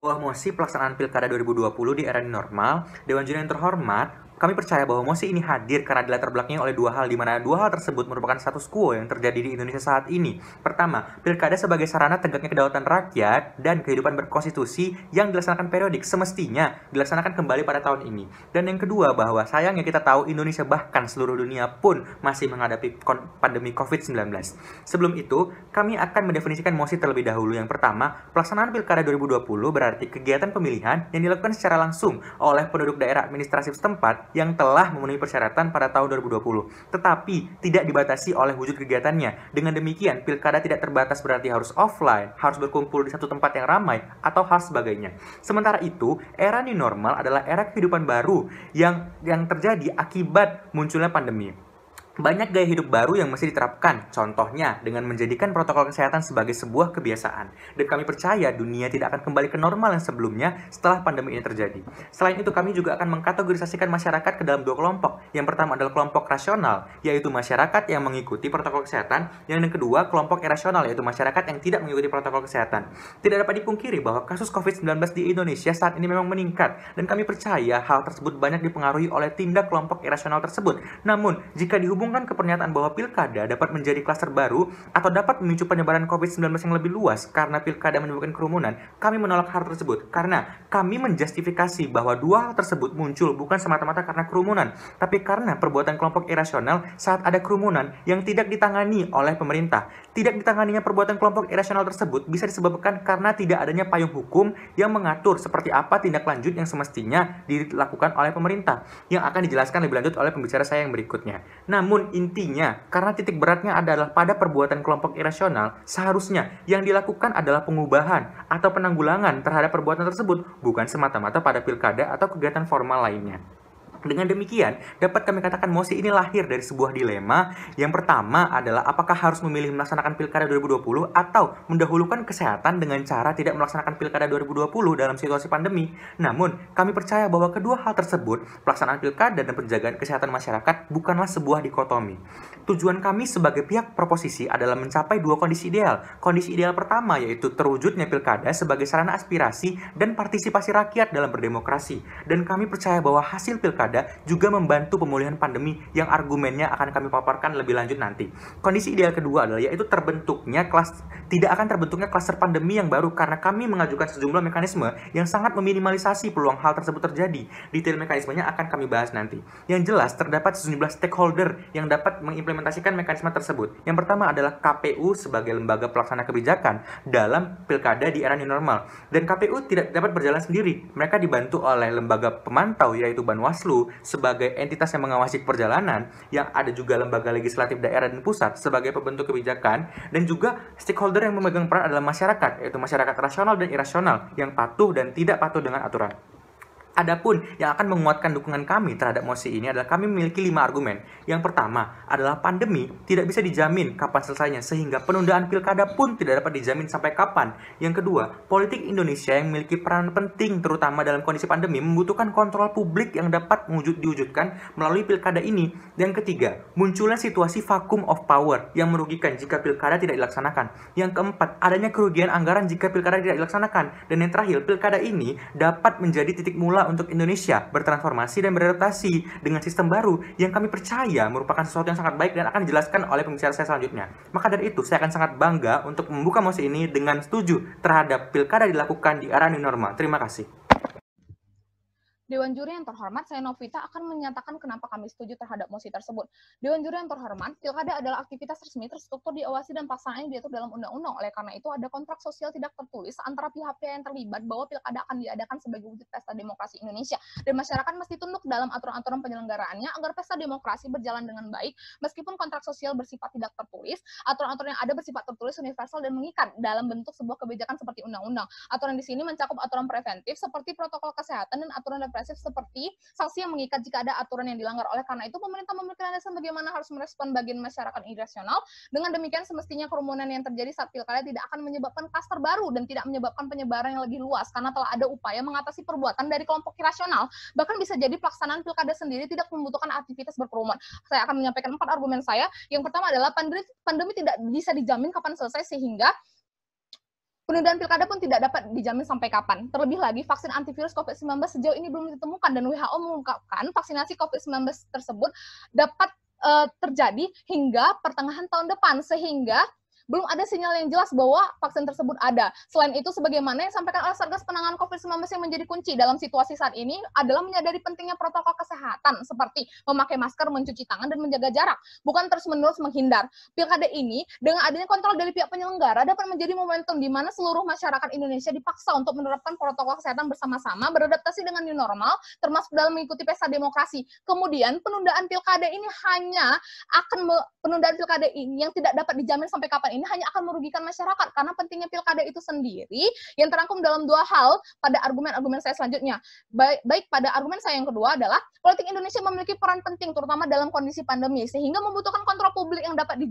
Bahwa mosi pelaksanaan Pilkada 2020 di era new normal, Dewan Juri yang terhormat, kami percaya bahwa mosi ini hadir karena dilatar belakangi oleh dua hal, di mana dua hal tersebut merupakan status quo yang terjadi di Indonesia saat ini. Pertama, Pilkada sebagai sarana tegaknya kedaulatan rakyat dan kehidupan berkonstitusi yang dilaksanakan periodik semestinya dilaksanakan kembali pada tahun ini. Dan yang kedua, bahwa sayangnya kita tahu Indonesia bahkan seluruh dunia pun masih menghadapi pandemi COVID-19. Sebelum itu, kami akan mendefinisikan mosi terlebih dahulu. Yang pertama, pelaksanaan Pilkada 2020 berarti kegiatan pemilihan yang dilakukan secara langsung oleh penduduk daerah administratif setempat yang telah memenuhi persyaratan pada tahun 2020, tetapi tidak dibatasi oleh wujud kegiatannya. Dengan demikian, Pilkada tidak terbatas berarti harus offline, harus berkumpul di satu tempat yang ramai, atau hal sebagainya. Sementara itu, era new normal adalah era kehidupan baru yang terjadi akibat munculnya pandemi. Banyak gaya hidup baru yang mesti diterapkan, contohnya dengan menjadikan protokol kesehatan sebagai sebuah kebiasaan. Dan kami percaya dunia tidak akan kembali ke normal yang sebelumnya setelah pandemi ini terjadi. Selain itu, kami juga akan mengkategorisasikan masyarakat ke dalam dua kelompok. Yang pertama adalah kelompok rasional, yaitu masyarakat yang mengikuti protokol kesehatan. Yang kedua, kelompok irasional, yaitu masyarakat yang tidak mengikuti protokol kesehatan. Tidak dapat dipungkiri bahwa kasus COVID-19 di Indonesia saat ini memang meningkat, dan kami percaya hal tersebut banyak dipengaruhi oleh tindak kelompok irasional tersebut. Namun, jika dihubungkan ke pernyataan bahwa pilkada dapat menjadi klaster baru atau dapat memicu penyebaran COVID-19 yang lebih luas karena pilkada menyebabkan kerumunan, kami menolak hal tersebut karena kami menjustifikasi bahwa dua hal tersebut muncul bukan semata-mata karena kerumunan, tapi karena perbuatan kelompok irasional saat ada kerumunan yang tidak ditangani oleh pemerintah. Tidak ditanganinya perbuatan kelompok irasional tersebut bisa disebabkan karena tidak adanya payung hukum yang mengatur seperti apa tindak lanjut yang semestinya dilakukan oleh pemerintah, yang akan dijelaskan lebih lanjut oleh pembicara saya yang berikutnya. Namun intinya, karena titik beratnya adalah pada perbuatan kelompok irasional, seharusnya yang dilakukan adalah pengubahan atau penanggulangan terhadap perbuatan tersebut, bukan semata-mata pada pilkada atau kegiatan formal lainnya. Dengan demikian, dapat kami katakan mosi ini lahir dari sebuah dilema. Yang pertama adalah apakah harus memilih melaksanakan Pilkada 2020 atau mendahulukan kesehatan dengan cara tidak melaksanakan Pilkada 2020 dalam situasi pandemi. Namun, kami percaya bahwa kedua hal tersebut, pelaksanaan Pilkada dan penjagaan kesehatan masyarakat, bukanlah sebuah dikotomi. Tujuan kami sebagai pihak proposisi adalah mencapai dua kondisi ideal. Kondisi ideal pertama yaitu terwujudnya Pilkada sebagai sarana aspirasi dan partisipasi rakyat dalam berdemokrasi. Dan kami percaya bahwa hasil Pilkada juga membantu pemulihan pandemi yang argumennya akan kami paparkan lebih lanjut nanti. Kondisi ideal kedua adalah yaitu tidak akan terbentuknya klaster pandemi yang baru karena kami mengajukan sejumlah mekanisme yang sangat meminimalisasi peluang hal tersebut terjadi. Detail mekanismenya akan kami bahas nanti. Yang jelas terdapat sejumlah stakeholder yang dapat mengimplementasikan mekanisme tersebut. Yang pertama adalah KPU sebagai lembaga pelaksana kebijakan dalam Pilkada di era new normal. Dan KPU tidak dapat berjalan sendiri. Mereka dibantu oleh lembaga pemantau yaitu Banwaslu sebagai entitas yang mengawasi perjalanan, yang ada juga lembaga legislatif daerah dan pusat sebagai pembentuk kebijakan, dan juga stakeholder yang memegang peran adalah masyarakat, yaitu masyarakat rasional dan irasional yang patuh dan tidak patuh dengan aturan. Adapun yang akan menguatkan dukungan kami terhadap mosi ini adalah kami memiliki 5 argumen. Yang pertama adalah pandemi tidak bisa dijamin kapan selesainya, sehingga penundaan pilkada pun tidak dapat dijamin sampai kapan. Yang kedua, politik Indonesia yang memiliki peran penting terutama dalam kondisi pandemi membutuhkan kontrol publik yang dapat diwujudkan melalui pilkada ini. Yang ketiga, munculnya situasi vacuum of power yang merugikan jika pilkada tidak dilaksanakan. Yang keempat, adanya kerugian anggaran jika pilkada tidak dilaksanakan. Dan yang terakhir, pilkada ini dapat menjadi titik mula untuk Indonesia bertransformasi dan beradaptasi dengan sistem baru yang kami percaya merupakan sesuatu yang sangat baik dan akan dijelaskan oleh pembicara saya selanjutnya. Maka dari itu, saya akan sangat bangga untuk membuka mosi ini dengan setuju terhadap pilkada dilakukan di era new normal. Terima kasih. Dewan Juri yang terhormat, saya Novita akan menyatakan kenapa kami setuju terhadap mosi tersebut. Dewan Juri yang terhormat, pilkada adalah aktivitas resmi terstruktur diawasi dan pelaksanaannya diatur dalam undang-undang. Oleh karena itu, ada kontrak sosial tidak tertulis antara pihak-pihak yang terlibat bahwa pilkada akan diadakan sebagai wujud pesta demokrasi Indonesia. Dan masyarakat mesti tunduk dalam aturan-aturan penyelenggaraannya agar pesta demokrasi berjalan dengan baik. Meskipun kontrak sosial bersifat tidak tertulis, aturan-aturan yang ada bersifat tertulis, universal, dan mengikat dalam bentuk sebuah kebijakan seperti undang-undang. Aturan di sini mencakup aturan preventif seperti protokol kesehatan dan aturan seperti sanksi yang mengikat jika ada aturan yang dilanggar. Oleh karena itu, pemerintah memiliki landasan bagaimana harus merespon bagian masyarakat irasional. Dengan demikian, semestinya kerumunan yang terjadi saat pilkada tidak akan menyebabkan klaster baru dan tidak menyebabkan penyebaran yang lebih luas karena telah ada upaya mengatasi perbuatan dari kelompok irasional. Bahkan bisa jadi pelaksanaan pilkada sendiri tidak membutuhkan aktivitas berkerumun. Saya akan menyampaikan 4 argumen saya. Yang pertama adalah pandemi tidak bisa dijamin kapan selesai, sehingga Penundaan pilkada pun tidak dapat dijamin sampai kapan. Terlebih lagi, vaksin antivirus COVID-19 sejauh ini belum ditemukan dan WHO mengungkapkan vaksinasi COVID-19 tersebut dapat terjadi hingga pertengahan tahun depan, sehingga belum ada sinyal yang jelas bahwa vaksin tersebut ada. Selain itu, sebagaimana yang disampaikan oleh Satgas Penanganan COVID-19 yang menjadi kunci dalam situasi saat ini adalah menyadari pentingnya protokol kesehatan seperti memakai masker, mencuci tangan, dan menjaga jarak, bukan terus-menerus menghindar. Pilkada ini, dengan adanya kontrol dari pihak penyelenggara, dapat menjadi momentum di mana seluruh masyarakat Indonesia dipaksa untuk menerapkan protokol kesehatan bersama-sama, beradaptasi dengan new normal, termasuk dalam mengikuti pesta demokrasi. Kemudian, penundaan pilkada ini penundaan pilkada ini yang tidak dapat dijamin sampai kapan ini hanya akan merugikan masyarakat, karena pentingnya pilkada itu sendiri yang terangkum dalam dua hal pada argumen-argumen saya selanjutnya. Baik pada argumen saya yang kedua adalah politik Indonesia memiliki peran penting terutama dalam kondisi pandemi, sehingga membutuhkan kontrol publik yang dapat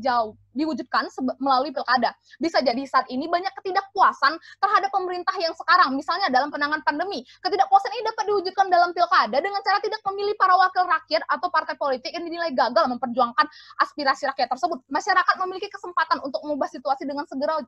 diwujudkan melalui pilkada. Bisa jadi saat ini banyak ketidakpuasan terhadap pemerintah yang sekarang, misalnya dalam penanganan pandemi. Ketidakpuasan ini dapat diwujudkan dalam pilkada dengan cara tidak memilih para wakil rakyat atau partai politik yang dinilai gagal memperjuangkan aspirasi rakyat tersebut. Masyarakat memiliki kesempatan untuk mengubah situasi dengan segera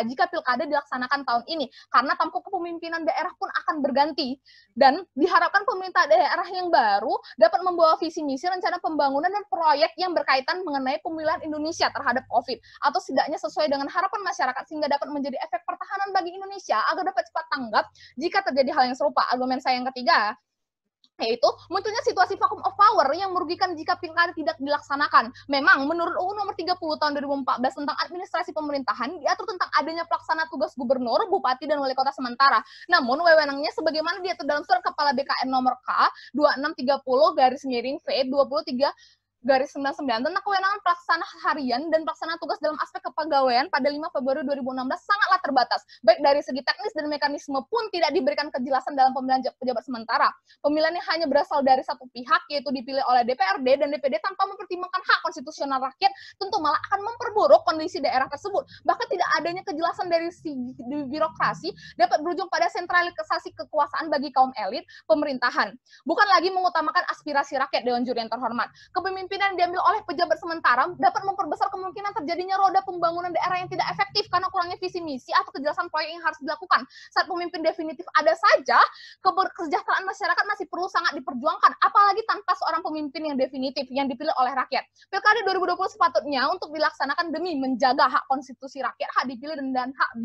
jika pilkada dilaksanakan tahun ini, karena tampuk kepemimpinan daerah pun akan berganti, dan diharapkan pemerintah daerah yang baru dapat membawa visi misi, rencana pembangunan, dan proyek yang berkaitan mengenai pemulihan Indonesia terhadap COVID, atau setidaknya sesuai dengan harapan masyarakat sehingga dapat menjadi efek pertahanan bagi Indonesia agar dapat cepat tanggap jika terjadi hal yang serupa. Argumen saya yang ketiga yaitu munculnya situasi vacuum of power yang merugikan jika pilkada tidak dilaksanakan. Memang menurut UU nomor 30 tahun 2014 tentang administrasi pemerintahan diatur tentang adanya pelaksana tugas gubernur, bupati, dan wali kota sementara. Namun wewenangnya sebagaimana diatur dalam surat kepala BKN nomor K 2630/V23 99 tentang kewenangan pelaksana harian dan pelaksana tugas dalam aspek kepegawaian pada 5 Februari 2016 sangatlah terbatas. Baik dari segi teknis dan mekanisme pun tidak diberikan kejelasan dalam pemilihan pejabat sementara. Pemilihan yang hanya berasal dari satu pihak, yaitu dipilih oleh DPRD dan DPD tanpa mempertimbangkan hak konstitusional rakyat, tentu malah akan memperburuk kondisi daerah tersebut. Bahkan tidak adanya kejelasan dari segi birokrasi dapat berujung pada sentralisasi kekuasaan bagi kaum elit pemerintahan. Bukan lagi mengutamakan aspirasi rakyat. Dewan Juri yang terhormat, kepemimpinan yang diambil oleh pejabat sementara dapat memperbesar kemungkinan terjadinya roda pembangunan daerah yang tidak efektif karena kurangnya visi misi atau kejelasan proyek yang harus dilakukan. Saat pemimpin definitif ada saja, kesejahteraan masyarakat masih perlu sangat diperjuangkan, apalagi tanpa seorang pemimpin yang definitif yang dipilih oleh rakyat. Pilkada 2020 sepatutnya untuk dilaksanakan demi menjaga hak konstitusi rakyat, hak dipilih dan hak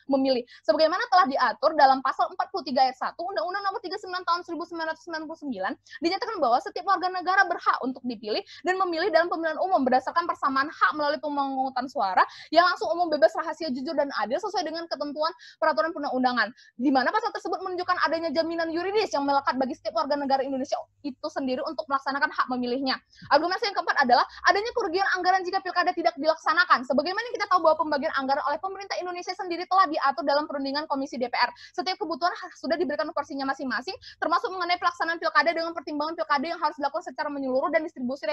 memilih. Sebagaimana telah diatur dalam pasal 43 ayat 1 Undang-Undang Nomor 39 tahun 1999, dinyatakan bahwa setiap warga negara berhak untuk dipilih dan memilih dalam pemilihan umum berdasarkan persamaan hak melalui pemungutan suara yang langsung, umum, bebas, rahasia, jujur, dan adil sesuai dengan ketentuan peraturan perundang-undangan. Di mana pasal tersebut menunjukkan adanya jaminan yuridis yang melekat bagi setiap warga negara Indonesia itu sendiri untuk melaksanakan hak memilihnya. Argumen yang keempat adalah adanya kerugian anggaran jika pilkada tidak dilaksanakan. Sebagaimana kita tahu bahwa pembagian anggaran oleh pemerintah Indonesia sendiri telah diatur dalam perundingan Komisi DPR. Setiap kebutuhan sudah diberikan porsinya masing-masing, termasuk mengenai pelaksanaan pilkada dengan pertimbangan pilkada yang harus dilakukan secara menyeluruh dan distribusi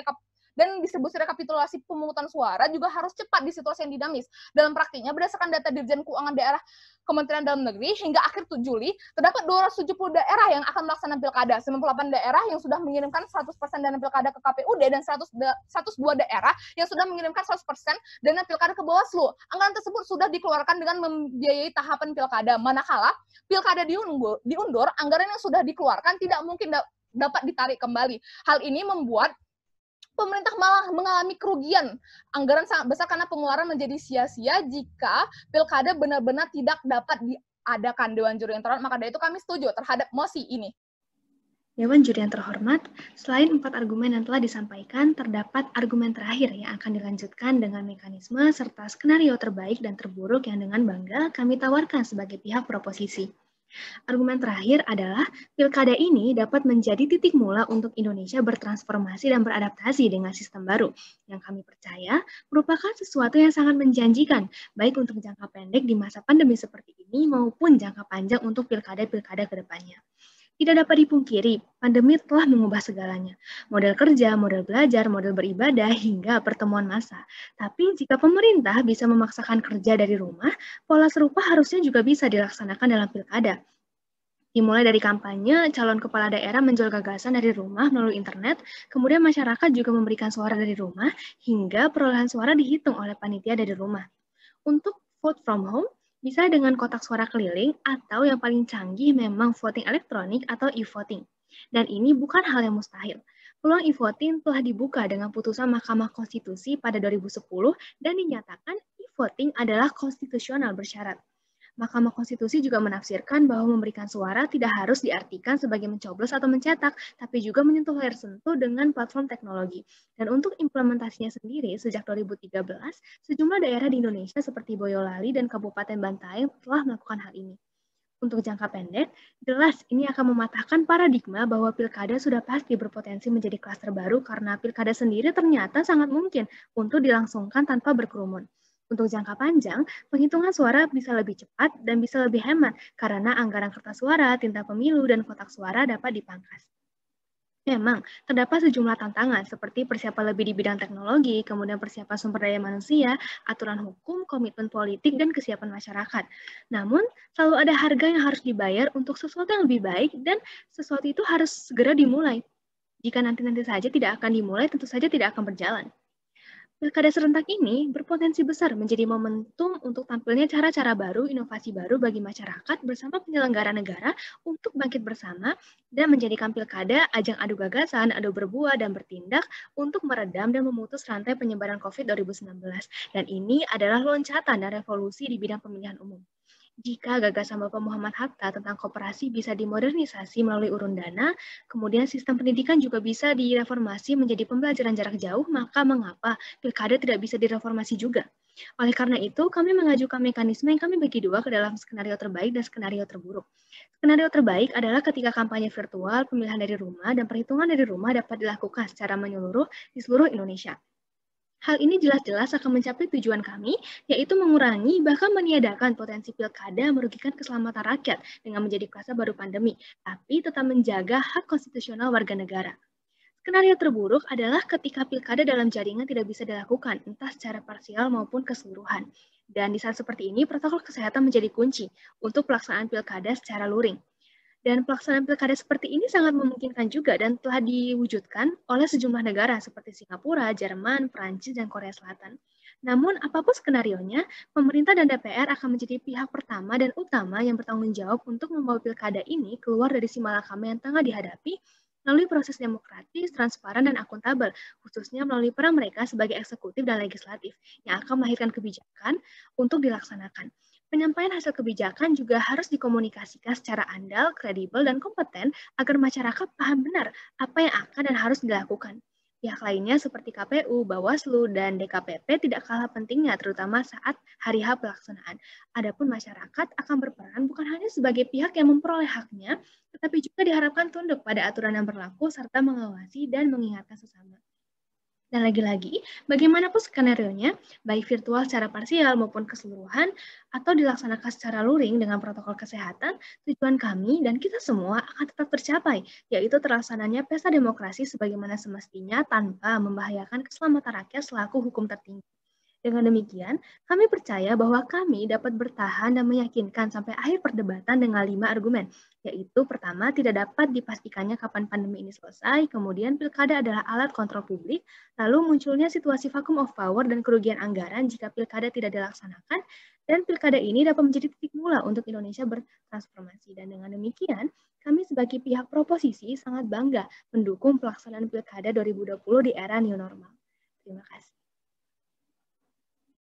rekapitulasi pemungutan suara juga harus cepat di situasi yang dinamis. Dalam praktiknya, berdasarkan data Dirjen Keuangan Daerah Kementerian Dalam Negeri, hingga akhir Juli, terdapat 270 daerah yang akan melaksanakan pilkada, 98 daerah yang sudah mengirimkan 100% dana pilkada ke KPUD, dan 102 daerah yang sudah mengirimkan 100% dana pilkada ke Bawaslu. Anggaran tersebut sudah dikeluarkan dengan membiayai tahapan pilkada, manakala pilkada diundur, anggaran yang sudah dikeluarkan tidak mungkin dapat ditarik kembali. Hal ini membuat pemerintah malah mengalami kerugian anggaran sangat besar karena pengeluaran menjadi sia-sia jika pilkada benar-benar tidak dapat diadakan. Dewan Juri yang terhormat, maka dari itu kami setuju terhadap mosi ini. Dewan Juri yang terhormat, selain 4 argumen yang telah disampaikan, terdapat argumen terakhir yang akan dilanjutkan dengan mekanisme serta skenario terbaik dan terburuk yang dengan bangga kami tawarkan sebagai pihak proposisi. Argumen terakhir adalah pilkada ini dapat menjadi titik mula untuk Indonesia bertransformasi dan beradaptasi dengan sistem baru yang kami percaya merupakan sesuatu yang sangat menjanjikan baik untuk jangka pendek di masa pandemi seperti ini maupun jangka panjang untuk pilkada-pilkada ke depannya. Tidak dapat dipungkiri, pandemi telah mengubah segalanya. Model kerja, model belajar, model beribadah, hingga pertemuan massa. Tapi jika pemerintah bisa memaksakan kerja dari rumah, pola serupa harusnya juga bisa dilaksanakan dalam pilkada. Dimulai dari kampanye, calon kepala daerah menjual gagasan dari rumah melalui internet, kemudian masyarakat juga memberikan suara dari rumah, hingga perolehan suara dihitung oleh panitia dari rumah. Untuk vote from home, bisa dengan kotak suara keliling, atau yang paling canggih memang voting elektronik atau e-voting. Dan ini bukan hal yang mustahil. Peluang e-voting telah dibuka dengan putusan Mahkamah Konstitusi pada 2010 dan dinyatakan e-voting adalah konstitusional bersyarat. Mahkamah Konstitusi juga menafsirkan bahwa memberikan suara tidak harus diartikan sebagai mencoblos atau mencetak, tapi juga menyentuh layar sentuh dengan platform teknologi. Dan untuk implementasinya sendiri, sejak 2013, sejumlah daerah di Indonesia seperti Boyolali dan Kabupaten Bantaeng telah melakukan hal ini. Untuk jangka pendek, jelas ini akan mematahkan paradigma bahwa pilkada sudah pasti berpotensi menjadi klaster baru karena pilkada sendiri ternyata sangat mungkin untuk dilangsungkan tanpa berkerumun. Untuk jangka panjang, penghitungan suara bisa lebih cepat dan bisa lebih hemat karena anggaran kertas suara, tinta pemilu, dan kotak suara dapat dipangkas. Memang, terdapat sejumlah tantangan seperti persiapan lebih di bidang teknologi, kemudian persiapan sumber daya manusia, aturan hukum, komitmen politik, dan kesiapan masyarakat. Namun, selalu ada harga yang harus dibayar untuk sesuatu yang lebih baik dan sesuatu itu harus segera dimulai. Jika nanti-nanti saja tidak akan dimulai, tentu saja tidak akan berjalan. Pilkada serentak ini berpotensi besar menjadi momentum untuk tampilnya cara-cara baru, inovasi baru bagi masyarakat bersama penyelenggara negara untuk bangkit bersama dan menjadikan pilkada ajang adu gagasan, adu berbuah, dan bertindak untuk meredam dan memutus rantai penyebaran COVID 2019. Dan ini adalah loncatan dan revolusi di bidang pemilihan umum. Jika gagasan Bapak Muhammad Hatta tentang koperasi bisa dimodernisasi melalui urun dana, kemudian sistem pendidikan juga bisa direformasi menjadi pembelajaran jarak jauh, maka mengapa pilkada tidak bisa direformasi juga? Oleh karena itu, kami mengajukan mekanisme yang kami bagi dua ke dalam skenario terbaik dan skenario terburuk. Skenario terbaik adalah ketika kampanye virtual, pemilihan dari rumah, dan perhitungan dari rumah dapat dilakukan secara menyeluruh di seluruh Indonesia. Hal ini jelas-jelas akan mencapai tujuan kami, yaitu mengurangi bahkan meniadakan potensi pilkada merugikan keselamatan rakyat dengan menjadi kluster baru pandemi, tapi tetap menjaga hak konstitusional warga negara. Skenario terburuk adalah ketika pilkada dalam jaringan tidak bisa dilakukan, entah secara parsial maupun keseluruhan. Dan di saat seperti ini, protokol kesehatan menjadi kunci untuk pelaksanaan pilkada secara luring. Dan pelaksanaan pilkada seperti ini sangat memungkinkan juga dan telah diwujudkan oleh sejumlah negara seperti Singapura, Jerman, Prancis, dan Korea Selatan. Namun, apapun skenarionya, pemerintah dan DPR akan menjadi pihak pertama dan utama yang bertanggung jawab untuk membawa pilkada ini keluar dari simalakama yang tengah dihadapi melalui proses demokratis, transparan, dan akuntabel, khususnya melalui peran mereka sebagai eksekutif dan legislatif yang akan melahirkan kebijakan untuk dilaksanakan. Penyampaian hasil kebijakan juga harus dikomunikasikan secara andal, kredibel, dan kompeten agar masyarakat paham benar apa yang akan dan harus dilakukan. Pihak lainnya seperti KPU, Bawaslu, dan DKPP tidak kalah pentingnya terutama saat hari H pelaksanaan. Adapun masyarakat akan berperan bukan hanya sebagai pihak yang memperoleh haknya, tetapi juga diharapkan tunduk pada aturan yang berlaku serta mengawasi dan mengingatkan sesama. Dan lagi-lagi, bagaimanapun skenario-nya, baik virtual secara parsial maupun keseluruhan, atau dilaksanakan secara luring dengan protokol kesehatan, tujuan kami dan kita semua akan tetap tercapai, yaitu terlaksananya pesta demokrasi sebagaimana semestinya tanpa membahayakan keselamatan rakyat selaku hukum tertinggi. Dengan demikian, kami percaya bahwa kami dapat bertahan dan meyakinkan sampai akhir perdebatan dengan 5 argumen, yaitu pertama, tidak dapat dipastikannya kapan pandemi ini selesai, kemudian pilkada adalah alat kontrol publik, lalu munculnya situasi vacuum of power dan kerugian anggaran jika pilkada tidak dilaksanakan, dan pilkada ini dapat menjadi titik mula untuk Indonesia bertransformasi. Dan dengan demikian, kami sebagai pihak proposisi sangat bangga mendukung pelaksanaan pilkada 2020 di era new normal. Terima kasih.